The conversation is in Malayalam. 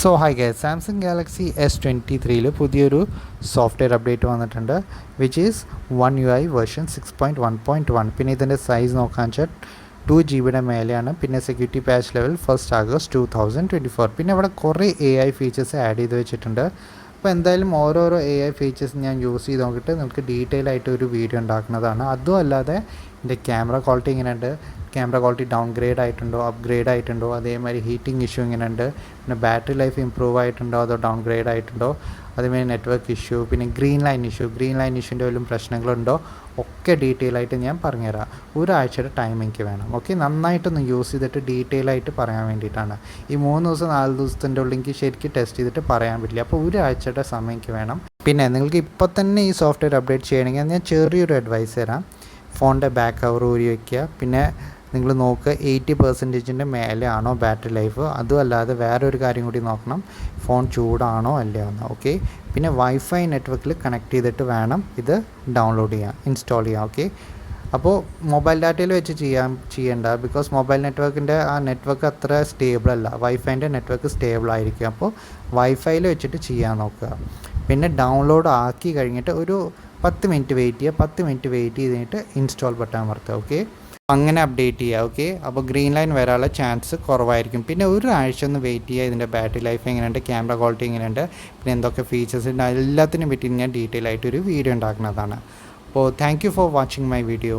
So hi guys, Samsung Galaxy S23 പുതിയൊരു സോഫ്റ്റ്വെയർ അപ്ഡേറ്റ് വന്നിട്ടുണ്ട്, which is One UI version 6.1.1. പിന്നെ ഇതിൻ്റെ സൈസ് നോക്കാന്ന് വെച്ചാൽ 2 GB മേലെയാണ്. പിന്നെ സെക്യൂരിറ്റി പാച്ച് ലെവൽ 1 August 2024. പിന്നെ ഇവിടെ കുറേ AI ഫീച്ചേഴ്സ് ആഡ് ചെയ്ത് വെച്ചിട്ടുണ്ട്. അപ്പോൾ എന്തായാലും ഓരോരോ AI ഫീച്ചേഴ്സ് ഞാൻ യൂസ് ചെയ്ത് നോക്കിയിട്ട് നിങ്ങൾക്ക് ഡീറ്റെയിൽ ആയിട്ട് ഒരു വീഡിയോ ഉണ്ടാക്കുന്നതാണ്. അതും അല്ലാതെ ഇതിൻ്റെ ക്യാമറ ക്വാളിറ്റി ഇങ്ങനെയുണ്ട്, ക്യാമറ ക്വാളിറ്റി ഡൗൺ ഗ്രേഡ് ആയിട്ടുണ്ടോ അപ്ഗ്രേഡ് ആയിട്ടുണ്ടോ, അതേമാതിരി ഹീറ്റിംഗ് ഇഷ്യൂ ഇങ്ങനെയുണ്ട്, പിന്നെ ബാറ്ററി ലൈഫ് ഇമ്പ്രൂവ് ആയിട്ടുണ്ടോ അതോ ഡൗൺ ഗ്രേഡ് ആയിട്ടുണ്ടോ, അതേമാതിരി നെറ്റ്വർക്ക് ഇഷ്യൂ, പിന്നെ ഗ്രീൻ ലൈൻ ഇഷ്യൂൻ്റെ വല്ലതും പ്രശ്നങ്ങളുണ്ടോ ഒക്കെ ഡീറ്റെയിൽ ആയിട്ട് ഞാൻ പറഞ്ഞുതരാം. ഒരാഴ്ചയുടെ ടൈം എനിക്ക് വേണം. ഓക്കെ, നന്നായിട്ടൊന്ന് യൂസ് ചെയ്തിട്ട് ഡീറ്റെയിൽ ആയിട്ട് പറയാൻ വേണ്ടിയിട്ടാണ്. ഈ 3 ദിവസം 4 ദിവസത്തിൻ്റെ ഉള്ളിൽ എനിക്ക് ശരിക്കും ടെസ്റ്റ് ചെയ്തിട്ട് പറയാൻ പറ്റില്ല. അപ്പോൾ ഒരാഴ്ചയുടെ സമയം എനിക്ക് വേണം. പിന്നെ നിങ്ങൾക്ക് ഇപ്പോൾ തന്നെ ഈ സോഫ്റ്റ്വെയർ അപ്ഡേറ്റ് ചെയ്യണമെങ്കിൽ ഞാൻ ചെറിയൊരു അഡ്വൈസ് തരാം. ഫോണിൻ്റെ ബാക്ക് കവർ ഊരി വയ്ക്കുക. പിന്നെ നിങ്ങൾ നോക്കുക 80% മേലെ ആണോ ബാറ്ററി ലൈഫ്. അതും അല്ലാതെ വേറൊരു കാര്യം കൂടി നോക്കണം, ഫോൺ ചൂടാണോ അല്ലയോ എന്ന്. ഓക്കെ, പിന്നെ വൈഫൈ നെറ്റ്വർക്കിൽ കണക്ട് ചെയ്തിട്ട് വേണം ഇത് ഡൗൺലോഡ് ചെയ്യാൻ, ഇൻസ്റ്റാൾ ചെയ്യാം. ഓക്കെ, അപ്പോൾ മൊബൈൽ ഡാറ്റയിൽ വെച്ച് ചെയ്യേണ്ട, ബിക്കോസ് മൊബൈൽ നെറ്റ്വർക്കിൻ്റെ ആ നെറ്റ്വർക്ക് അത്ര സ്റ്റേബിൾ അല്ല, വൈഫൈൻ്റെ നെറ്റ്വർക്ക് സ്റ്റേബിൾ ആയിരിക്കും. അപ്പോൾ വൈഫൈയിൽ വെച്ചിട്ട് ചെയ്യാൻ നോക്കുക. പിന്നെ ഡൗൺലോഡ് ആക്കി കഴിഞ്ഞിട്ട് ഒരു 10 മിനിറ്റ് വെയിറ്റ് ചെയ്യുക. 10 മിനിറ്റ് വെയിറ്റ് ചെയ്തിട്ട് ഇൻസ്റ്റാൾ ബട്ടൺ അമർത്തുക. ഓക്കെ, അങ്ങനെ അപ്ഡേറ്റ് ചെയ്യുക. ഓക്കെ, അപ്പോൾ ഗ്രീൻ ലൈൻ വരാനുള്ള ചാൻസ് കുറവായിരിക്കും. പിന്നെ ഒരാഴ്ച ഒന്ന് വെയിറ്റ് ചെയ്യുക. ഇതിൻ്റെ ബാറ്ററി ലൈഫ് എങ്ങനെയുണ്ട്, ക്യാമറ ക്വാളിറ്റി എങ്ങനെയുണ്ട്, പിന്നെ എന്തൊക്കെ ഫീച്ചേഴ്സ് ഉണ്ട്, എല്ലാത്തിനും പറ്റി ഞാൻ ഡീറ്റെയിൽ ആയിട്ടൊരു വീഡിയോ ഉണ്ടാക്കുന്നതാണ്. അപ്പോൾ thank you for watching my video.